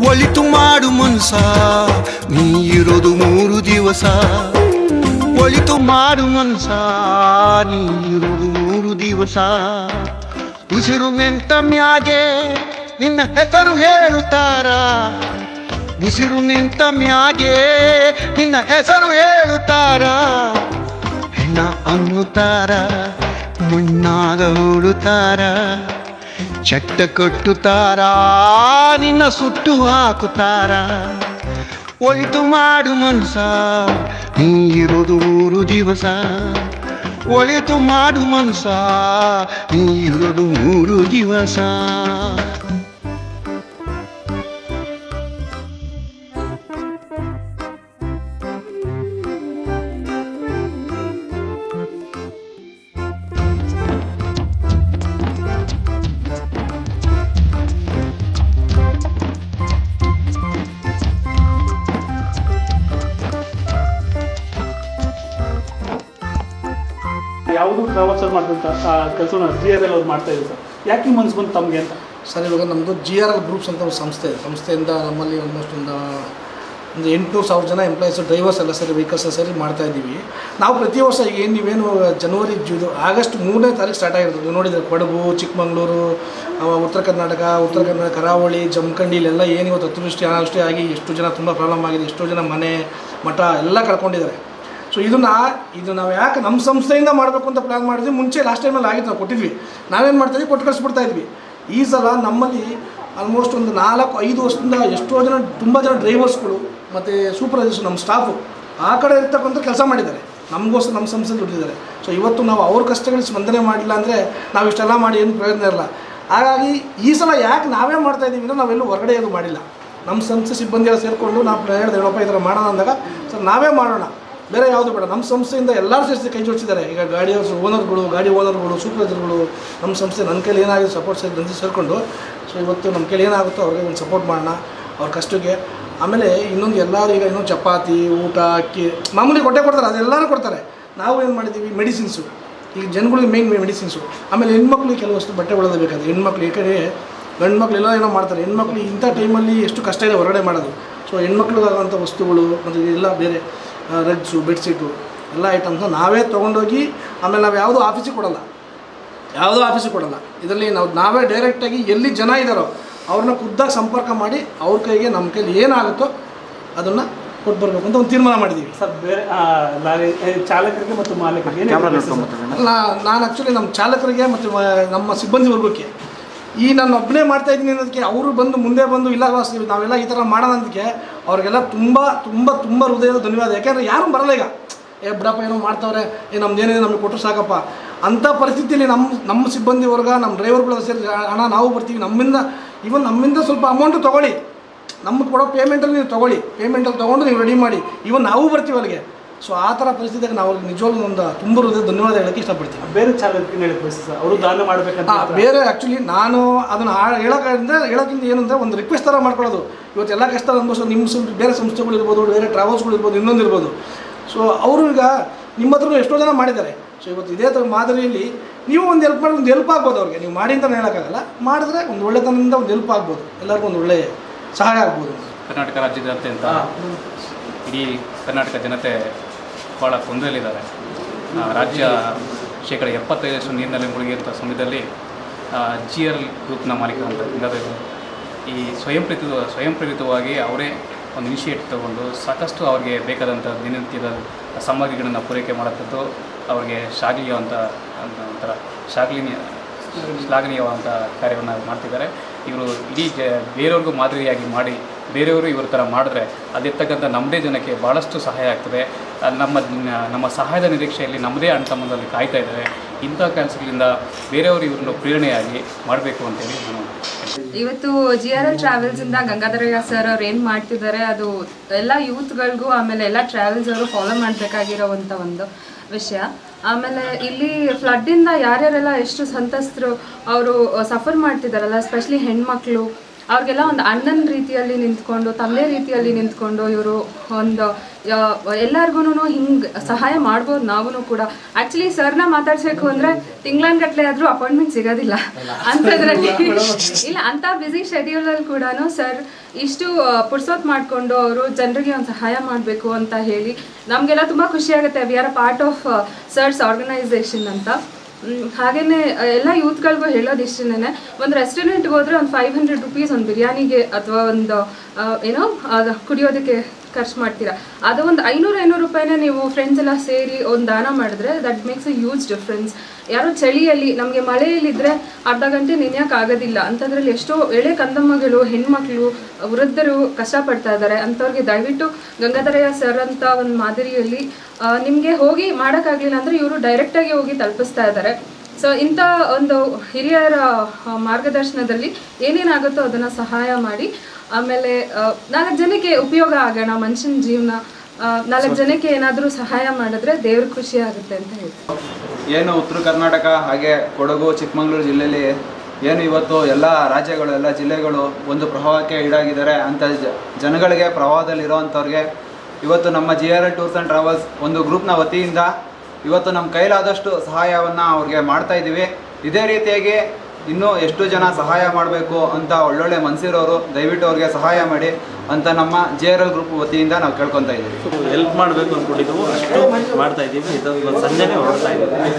ಒಳಿತು ಮಾಡು ಮನ್ಸ, ನೀ ಇರೋದು 3 ದಿವಸ. ಒಳಿತು ಮಾಡು ಮನ್ಸ, ನೀ ಇರೋದು 3 ದಿವಸ. ಉಸಿರು ನಿಂತ ಮ್ಯಾಗೆ ನಿನ್ನ ಹೆಸರು ಹೇಳುತ್ತಾರ, ಉಸಿರು ನಿಂತ ಮ್ಯಾಗೆ ನಿನ್ನ ಹೆಸರು ಹೇಳುತ್ತಾರ. ಹೆಣ್ಣ ಅನ್ನುತ್ತಾರ, ಮುನ್ನಾಗ ಹೂಡುತ್ತಾರ, ಚಟ್ಟ ಕಟ್ಟುತ್ತಾರ, ನಿನ್ನ ಸುಟ್ಟು ಹಾಕುತ್ತಾರ. ಒಳಿತು ಮಾಡು ಮನ್ಸ, ನೀ ಇರೋದು 3 ದಿವಸ. ಒಳಿತು ಮಾಡು ಮನ್ಸ, ನೀ ಇರೋದು 3 ದಿವಸ. ಯಾವುದು ಟ್ರಾವೆಲ್ಸರ್ ಮಾಡಿದಂಥ ಕೆಲಸನ GRL ಅವ್ರು ಮಾಡ್ತಾ ಇದ್ದಾರೆ ಸರ್. ಯಾಕೆ ಮನ್ಸು ಬಂತು ತಮಗೆ ಅಂತ? ಸರ್, ಇವಾಗ ನಮ್ಮದು GRL ಗ್ರೂಪ್ಸ್ ಅಂತ ಒಂದು ಸಂಸ್ಥೆ ಇದೆ. ಸಂಸ್ಥೆಯಿಂದ ನಮ್ಮಲ್ಲಿ ಆಲ್ಮೋಸ್ಟ್ ಒಂದು 800,000 ಜನ ಎಂಪ್ಲಾಯೀಸು, ಡ್ರೈವರ್ಸ್ ಎಲ್ಲ ಸೇರಿ, ವೆಹಿಕಲ್ಸ್ ಸೇರಿ ಮಾಡ್ತಾ ಇದ್ದೀವಿ. ನಾವು ಪ್ರತಿ ವರ್ಷ ಈಗ ನೀವೇನು ಜನವರಿ ಆಗಸ್ಟ್ 3ನೇ ತಾರೀಕು ಸ್ಟಾರ್ಟ್ ಆಗಿರೋದು ನೀವು ನೋಡಿದರೆ, ಕೊಡಗು, ಚಿಕ್ಕಮಗಳೂರು, ಉತ್ತರ ಕರ್ನಾಟಕ ಕರಾವಳಿ, ಜಮಖಂಡಿ ಇಲ್ಲೆಲ್ಲ ಏನು ಇವತ್ತು ಅತಿವೃಷ್ಟಿ ಅನಾವೃಷ್ಟಿ ಆಗಿ ಎಷ್ಟು ಜನ ತುಂಬ ಪ್ರಾಬ್ಲಮ್ ಆಗಿದೆ, ಎಷ್ಟೋ ಜನ ಮನೆ ಮಠ ಎಲ್ಲ ಕಳ್ಕೊಂಡಿದ್ದಾರೆ. ಸೊ ಇದು ನಾವು ಯಾಕೆ ನಮ್ಮ ಸಂಸ್ಥೆಯಿಂದ ಮಾಡಬೇಕು ಅಂತ ಪ್ಲ್ಯಾನ್ ಮಾಡಿದ್ವಿ. ಮುಂಚೆ ಲಾಸ್ಟ್ ಟೈಮಲ್ಲಿ ಆಗಿತ್ತು, ನಾವು ಕೊಟ್ಟಿದ್ವಿ. ನಾವೇನು ಮಾಡ್ತಾಯಿದ್ವಿ, ಕೊಟ್ಟು ಕಳಿಸ್ಬಿಡ್ತಾ ಇದ್ವಿ. ಈ ಸಲ ನಮ್ಮಲ್ಲಿ ಆಲ್ಮೋಸ್ಟ್ ಒಂದು 4-5 ವರ್ಷದಿಂದ ಎಷ್ಟೋ ಜನ, ತುಂಬ ಜನ ಡ್ರೈವರ್ಸ್ಗಳು ಮತ್ತು ಸೂಪರ್ವೈಸರ್ಸ್, ನಮ್ಮ ಸ್ಟಾಫು ಆ ಕಡೆ ಇರ್ತಕ್ಕಂಥ ಕೆಲಸ ಮಾಡಿದ್ದಾರೆ, ನಮಗೋಸ್ಕರ ನಮ್ಮ ಸಂಸ್ಥೆ ದುಡ್ಡಿದ್ದಾರೆ. ಸೊ ಇವತ್ತು ನಾವು ಅವ್ರ ಕಷ್ಟಗಳಿಗೆ ಸ್ಪಂದನೆ ಮಾಡಿಲ್ಲ ಅಂದರೆ ನಾವು ಇಷ್ಟೆಲ್ಲ ಮಾಡಿ ಏನು ಪ್ರಯೋಜನ ಇರಲ್ಲ. ಹಾಗಾಗಿ ಈ ಸಲ ಯಾಕೆ ನಾವೇ ಮಾಡ್ತಾಯಿದ್ದೀವಿ ಅಂದರೆ ನಾವೆಲ್ಲೂ ಹೊರಗಡೆ ಏನು ಮಾಡಿಲ್ಲ. ನಮ್ಮ ಸಂಸ್ಥೆ ಸಿಬ್ಬಂದಿಗಳು ಸೇರಿಕೊಂಡು ನಾವು ಹೇಳಿದೆ, ಏನಪ್ಪ ಈ ಥರ ಮಾಡೋಣ ಅಂದಾಗ ಸರ್ ನಾವೇ ಮಾಡೋಣ, ಬೇರೆ ಯಾವುದು ಬೇಡ. ನಮ್ಮ ಸಂಸ್ಥೆಯಿಂದ ಎಲ್ಲರೂ ಸೇರಿಸಿ ಕೈ ಜೋಡಿಸಿದ್ದಾರೆ. ಈಗ ಗಾಡಿ ಓನರ್ಗಳು, ಸೂಪರ್ವೈಸರ್ಗಳು, ನಮ್ಮ ಸಂಸ್ಥೆ ನನ್ನ ಕೈಲಿ ಏನಾಗಿದೆ ಸಪೋರ್ಟ್ ಸೇರಿಕೊಂಡು ಸೊ ಇವತ್ತು ನಮ್ಮ ಕೈಲಿ ಏನಾಗುತ್ತೋ ಅವ್ರಿಗೆ ಒಂದು ಸಪೋರ್ಟ್ ಮಾಡೋಣ ಅವ್ರ ಕಷ್ಟಕ್ಕೆ. ಆಮೇಲೆ ಇನ್ನೊಂದು ಎಲ್ಲರೂ ಈಗ ಇನ್ನೊಂದು ಚಪಾತಿ, ಊಟ, ಅಕ್ಕಿ ಮಾಮೂಲಿ ಕೊಡ್ತಾರೆ, ಅದೆಲ್ಲರೂ ಕೊಡ್ತಾರೆ. ನಾವು ಏನು ಮಾಡಿದ್ದೀವಿ, ಮೆಡಿಸಿನ್ಸು, ಈಗ ಜನಗಳಿಗೆ ಮೇಯ್ನ್ ಮೆಡಿಸಿನ್ಸು. ಆಮೇಲೆ ಹೆಣ್ಮಕ್ಳಿಗೆ ಕೆಲವಷ್ಟು ಬಟ್ಟೆ ಒಳಗೆ ಬೇಕಾದ್ರೆ ಹೆಣ್ಮಕ್ಳು, ಈ ಕಡೆ ಗಂಡು ಮಕ್ಳು ಎಲ್ಲ ಏನೋ ಮಾಡ್ತಾರೆ. ಹೆಣ್ಮಕ್ಳು ಇಂಥ ಟೈಮಲ್ಲಿ ಎಷ್ಟು ಕಷ್ಟ ಇದೆ ಹೊರಗಡೆ ಮಾಡೋದು. ಸೊ ಹೆಣ್ಮಕ್ಳಿಗಾಗುವಂಥ ವಸ್ತುಗಳು ಮತ್ತು ಎಲ್ಲ ಬೇರೆ ರಗ್ಸು, ಬೆಡ್ಶೀಟು ಎಲ್ಲ ಐಟಮ್ಸ್ನ ನಾವೇ ತೊಗೊಂಡೋಗಿ, ಆಮೇಲೆ ನಾವು ಯಾವುದೂ ಆಫೀಸಿಗೆ ಕೊಡಲ್ಲ. ಇದರಲ್ಲಿ ನಾವೇ ಡೈರೆಕ್ಟಾಗಿ ಎಲ್ಲಿ ಜನ ಇದ್ದಾರೋ ಅವ್ರನ್ನ ಖುದ್ದಾಗಿ ಸಂಪರ್ಕ ಮಾಡಿ ಅವ್ರ ಕೈಗೆ ನಮ್ಮ ಕೈಲಿ ಏನಾಗುತ್ತೋ ಅದನ್ನು ಕೊಟ್ಟು ಬರಬೇಕು ಅಂತ ಒಂದು ತೀರ್ಮಾನ ಮಾಡಿದ್ದೀವಿ. ಸರ್, ಬೇರೆ ಲಾರಿ ಚಾಲಕರಿಗೆ ಮತ್ತು ಮಾಲೀಕರಿಗೆ ನಾನು ಆ್ಯಕ್ಚುಲಿ ನಮ್ಮ ಚಾಲಕರಿಗೆ ಮತ್ತು ನಮ್ಮ ಸಿಬ್ಬಂದಿ ವರ್ಗಕ್ಕೆ ನಾನು ಒಬ್ಬನೇ ಮಾಡ್ತಾಯಿದ್ದೀನಿ ಅನ್ನೋದಕ್ಕೆ ಅವರು ಮುಂದೆ ಬಂದು ಇಲ್ಲ ನಾವೆಲ್ಲ ಈ ಥರ ಮಾಡೋಣ ಅನ್ನೋದಕ್ಕೆ ಅವ್ರಿಗೆಲ್ಲ ತುಂಬ ಹೃದಯದ ಧನ್ಯವಾದ. ಯಾಕೆಂದರೆ ಯಾರೂ ಬರಲ್ಲ ಈಗ, ಬಿಡಪ್ಪ ಏನೋ ಮಾಡ್ತಾವ್ರೆ, ನಮ್ದೇನಿದೆ ನಮಗೆ ಕೊಟ್ಟರು ಸಾಕಪ್ಪ ಅಂಥ ಪರಿಸ್ಥಿತಿಯಲ್ಲಿ ನಮ್ಮ ಸಿಬ್ಬಂದಿ ವರ್ಗ, ನಮ್ಮ ಡ್ರೈವರ್ಗಳು ಸೇರಿ ಹಣ ನಾವು ಬರ್ತೀವಿ, ನಮ್ಮಿಂದ ಸ್ವಲ್ಪ ಅಮೌಂಟು ತೊಗೊಳ್ಳಿ, ನಮಗೆ ಕೊಡೋ ಪೇಮೆಂಟಲ್ಲಿ ನೀವು ತೊಗೊಂಡು ನೀವು ರೆಡಿ ಮಾಡಿ, ನಾವು ಬರ್ತೀವಿ ಅಲ್ಲಿಗೆ. ಸೊ ಆ ಥರ ಪರಿಸ್ಥಿತಿಗೆ ನಾವು ನಿಜವಾಗ್ಲೂ ಒಂದು ತುಂಬ ಹೃದಯ ಧನ್ಯವಾದ ಹೇಳೋಕ್ಕೆ ಇಷ್ಟಪಡ್ತೀನಿ. ಬೇರೆ ಚಾಲಕರಿಗೆ ಹೇಳಕ್ಕೆ ಸರ್, ಅವರು ದಾನ ಮಾಡಬೇಕಂತ ಬೇರೆ ಆ್ಯಕ್ಚುಲಿ ನಾನು ಅದನ್ನು ಹೇಳೋಕ್ಕಿಂತ ಏನಂದರೆ ಒಂದು ರಿಕ್ವೆಸ್ಟ್ ಥರ ಮಾಡ್ಕೊಳ್ಳೋದು. ಇವತ್ತು ಎಲ್ಲ ಕಷ್ಟ ಅನ್ಬೋದು, ನಿಮ್ಮ ಬೇರೆ ಸಂಸ್ಥೆಗಳಿರ್ಬೋದು, ಬೇರೆ ಟ್ರಾವೆಲ್ಸ್ಗಳಿರ್ಬೋದು, ಇನ್ನೊಂದಿರ್ಬೋದು. ಸೊ ಅವರು ಈಗ ನಿಮ್ಮ ಹತ್ರ ಎಷ್ಟೋ ಜನ ಮಾಡಿದ್ದಾರೆ. ಸೊ ಇವತ್ತು ಇದೇ ಥರ ಮಾದರಿಯಲ್ಲಿ ನೀವು ಒಂದು ಹೆಲ್ಪ್ ಆಗ್ಬೋದು ಅವ್ರಿಗೆ. ನೀವು ಮಾಡಿ ಅಂತಲೇ ಹೇಳೋಕ್ಕಾಗಲ್ಲ, ಮಾಡಿದ್ರೆ ಒಂದು ಒಳ್ಳೆತನದಿಂದ ಒಂದು ಹೆಲ್ಪ್ ಆಗ್ಬೋದು, ಎಲ್ಲರಿಗೂ ಒಂದು ಒಳ್ಳೆಯ ಸಹಾಯ ಆಗ್ಬೋದು. ಕರ್ನಾಟಕ ರಾಜ್ಯಾದ್ಯಂತ ಇಡೀ ಕರ್ನಾಟಕ ಜನತೆ ಭಾಳ ತೊಂದರೆಯಲ್ಲಿದ್ದಾರೆ. ರಾಜ್ಯ ಶೇಕಡ 75% ನೀರಿನಲ್ಲಿ ಮುಳುಗಿರುವಂಥ ಸಮಯದಲ್ಲಿ GRL ಗ್ರೂಪ್ನ ಮಾಲೀಕರಂತ ಗಂಗಾಧರ್ ಈ ಸ್ವಯಂ ಪ್ರೇರಿತವಾಗಿ ಅವರೇ ಒಂದು ಇನಿಷಿಯೇಟಿವ್ ತಗೊಂಡು ಸಾಕಷ್ಟು ಅವ್ರಿಗೆ ಬೇಕಾದಂಥ ದಿನನಿತ್ಯದ ಸಾಮಗ್ರಿಗಳನ್ನು ಪೂರೈಕೆ ಮಾಡೋಂಥದ್ದು ಅವ್ರಿಗೆ ಒಂಥರ ಶ್ಲಾಘನೀಯವಾದಂಥ ಕಾರ್ಯವನ್ನು ಮಾಡ್ತಿದ್ದಾರೆ. ಇವರು ಇಡೀ ಬೇರೆಯವ್ರಿಗೂ ಮಾದರಿಯಾಗಿ ಮಾಡಿ ಬೇರೆಯವರು ಇವ್ರ ಥರ ಮಾಡಿದ್ರೆ ಅದಿರ್ತಕ್ಕಂಥ ನಮ್ಮದೇ ಜನಕ್ಕೆ ಭಾಳಷ್ಟು ಸಹಾಯ ಆಗ್ತದೆ. ನಮ್ಮ ಸಹಾಯದ ನಿರೀಕ್ಷೆಯಲ್ಲಿ ನಮ್ಮದೇ ಅಣ್ಣ ತಮ್ಮದಲ್ಲಿ ಕಾಯ್ತಾ ಇದ್ದಾರೆ. ಇಂಥ ಕೆಲಸಗಳಿಂದ ಬೇರೆಯವರು ಇವ್ರನ್ನ ಪ್ರೇರಣೆಯಾಗಿ ಮಾಡಬೇಕು ಅಂತೇಳಿ ನಾನು ಇವತ್ತು GRL ಟ್ರಾವೆಲ್ಸಿಂದ ಗಂಗಾಧರಯ್ಯ ಸರ್ ಅವ್ರು ಏನು ಮಾಡ್ತಿದ್ದಾರೆ ಅದು ಎಲ್ಲ ಯೂತ್ಗಳಿಗೂ ಆಮೇಲೆ ಎಲ್ಲ ಟ್ರಾವೆಲ್ಸ್ ಅವರು ಫಾಲೋ ಮಾಡಬೇಕಾಗಿರೋವಂಥ ಒಂದು ವಿಷಯ. ಆಮೇಲೆ ಇಲ್ಲಿ ಫ್ಲಡ್ಡಿಂದ ಯಾರ್ಯಾರೆಲ್ಲ ಎಷ್ಟು ಸಂತ್ರಸ್ತರು ಅವರು ಸಫರ್ ಮಾಡ್ತಿದ್ದಾರಲ್ಲ, ಎಸ್ಪೆಷಲಿ ಹೆಣ್ಮಕ್ಳು ಅವ್ರಿಗೆಲ್ಲ ಒಂದು ಅಣ್ಣನ ರೀತಿಯಲ್ಲಿ ನಿಂತ್ಕೊಂಡು, ತಂದೆ ರೀತಿಯಲ್ಲಿ ನಿಂತ್ಕೊಂಡು ಇವರು ಒಂದು ಎಲ್ಲರಿಗೂ ಹಿಂಗೆ ಸಹಾಯ ಮಾಡ್ಬೋದು. ನಾವು ಕೂಡ ಆ್ಯಕ್ಚುಲಿ ಸರ್ನ ಮಾತಾಡ್ಸ್ಬೇಕು ಅಂದರೆ ತಿಂಗಳನ್ಗಟ್ಲೆ ಆದರೂ ಅಪಾಯಿಂಟ್ಮೆಂಟ್ ಸಿಗೋದಿಲ್ಲ ಅಂಥದ್ರಲ್ಲಿ. ಇಲ್ಲ, ಅಂಥ ಬ್ಯುಸಿ ಶೆಡ್ಯೂಲಲ್ಲಿ ಕೂಡ ಸರ್ ಇಷ್ಟು ಪುರ್ಸೊತ್ ಮಾಡಿಕೊಂಡು ಅವರು ಜನರಿಗೆ ಒಂದು ಸಹಾಯ ಮಾಡಬೇಕು ಅಂತ ಹೇಳಿ ನಮಗೆಲ್ಲ ತುಂಬ ಖುಷಿಯಾಗುತ್ತೆ. We are a part of sirs organisation ಅಂತ. ಹಾಗೆಯೇ ಎಲ್ಲ ಯೂತ್ಗಳಿಗೂ ಹೇಳೋದು ಇಷ್ಟೇ, ಒಂದು ರೆಸ್ಟೋರೆಂಟ್ಗೆ ಹೋದರೆ ಒಂದು 500 ರುಪೀಸ್ ಒಂದು ಬಿರಿಯಾನಿಗೆ ಅಥವಾ ಒಂದು ಏನೋ ಕುಡಿಯೋದಕ್ಕೆ ಖರ್ಚು ಮಾಡ್ತೀರಾ. ಅದು ಒಂದು 500 ರೂಪಾಯಿನೇ ನೀವು ಫ್ರೆಂಡ್ಸ್ ಎಲ್ಲ ಸೇರಿ ಒಂದು ದಾನ ಮಾಡಿದ್ರೆ that makes a huge difference. ಯಾರೋ ಚಳಿಯಲ್ಲಿ ನಮಗೆ ಮಳೆಯಲ್ಲಿದ್ದರೆ ಅರ್ಧ ಗಂಟೆ ನೆನೆಯೋಕ್ಕಾಗೋದಿಲ್ಲ ಅಂಥದ್ರಲ್ಲಿ ಎಷ್ಟೋ ಎಳೆ ಕಂದಮ್ಮಗಳು, ಹೆಣ್ಮಕ್ಳು, ವೃದ್ಧರು ಕಷ್ಟಪಡ್ತಾ ಇದ್ದಾರೆ. ಅಂಥವ್ರಿಗೆ ದಯವಿಟ್ಟು ಗಂಗಾಧರಯ್ಯ ಸರ್ ಅಂತ ಒಂದು ಮಾದರಿಯಲ್ಲಿ ನಿಮಗೆ ಹೋಗಿ ಮಾಡೋಕ್ಕಾಗಲಿಲ್ಲ ಅಂದರೆ ಇವರು ಡೈರೆಕ್ಟಾಗಿ ಹೋಗಿ ತಲುಪಿಸ್ತಾ ಇದ್ದಾರೆ. ಸೊ ಇಂಥ ಒಂದು ಹಿರಿಯರ ಮಾರ್ಗದರ್ಶನದಲ್ಲಿ ಏನೇನಾಗುತ್ತೋ ಅದನ್ನು ಸಹಾಯ ಮಾಡಿ, ಆಮೇಲೆ 4 ಜನಕ್ಕೆ ಉಪಯೋಗ ಆಗೋಣ. ಮನುಷ್ಯನ ಜೀವನ 4 ಜನಕ್ಕೆ ಏನಾದರೂ ಸಹಾಯ ಮಾಡಿದ್ರೆ ದೇವ್ರ ಖುಷಿ ಆಗುತ್ತೆ ಅಂತ ಹೇಳ್ತೀನಿ. ಏನು ಉತ್ತರ ಕರ್ನಾಟಕ ಹಾಗೆ ಕೊಡಗು, ಚಿಕ್ಕಮಗಳೂರು ಜಿಲ್ಲೆಯಲ್ಲಿ ಏನು ಇವತ್ತು ಎಲ್ಲ ರಾಜ್ಯಗಳು, ಎಲ್ಲ ಜಿಲ್ಲೆಗಳು ಒಂದು ಪ್ರವಾಹಕ್ಕೆ ಈಡಾಗಿದ್ದಾರೆ. ಅಂಥ ಜನಗಳಿಗೆ, ಪ್ರವಾಹದಲ್ಲಿರೋವಂಥವ್ರಿಗೆ ಇವತ್ತು ನಮ್ಮ GRL ಟೂರ್ಸ್ ಆ್ಯಂಡ್ ಟ್ರಾವೆಲ್ಸ್ ಒಂದು ಗ್ರೂಪ್ನ ವತಿಯಿಂದ ಇವತ್ತು ನಮ್ಮ ಕೈಲಾದಷ್ಟು ಸಹಾಯವನ್ನು ಅವ್ರಿಗೆ ಮಾಡ್ತಾಯಿದ್ದೀವಿ. ಇದೇ ರೀತಿಯಾಗಿ ಇನ್ನೂ ಎಷ್ಟು ಜನ ಸಹಾಯ ಮಾಡಬೇಕು ಅಂತ ಒಳ್ಳೊಳ್ಳೆ ಮನಸ್ಸಿರೋರು ದಯವಿಟ್ಟು ಅವ್ರಿಗೆ ಸಹಾಯ ಮಾಡಿ ಅಂತ ನಮ್ಮ GRL ಗ್ರೂಪ್ ವತಿಯಿಂದ ನಾವು ಕೇಳ್ಕೊತಾ ಇದ್ದೀವಿ. ಹೆಲ್ಪ್ ಮಾಡಬೇಕು ಅಂದ್ಕೊಂಡಿದ್ದೆವು, ಅಷ್ಟು ಮಾಡ್ತಾ ಇದ್ದೀವಿ. ಇದು ಸಂಜೆನೇ ಹೊರಡ್ತಾ ಇದ್ದೀವಿ.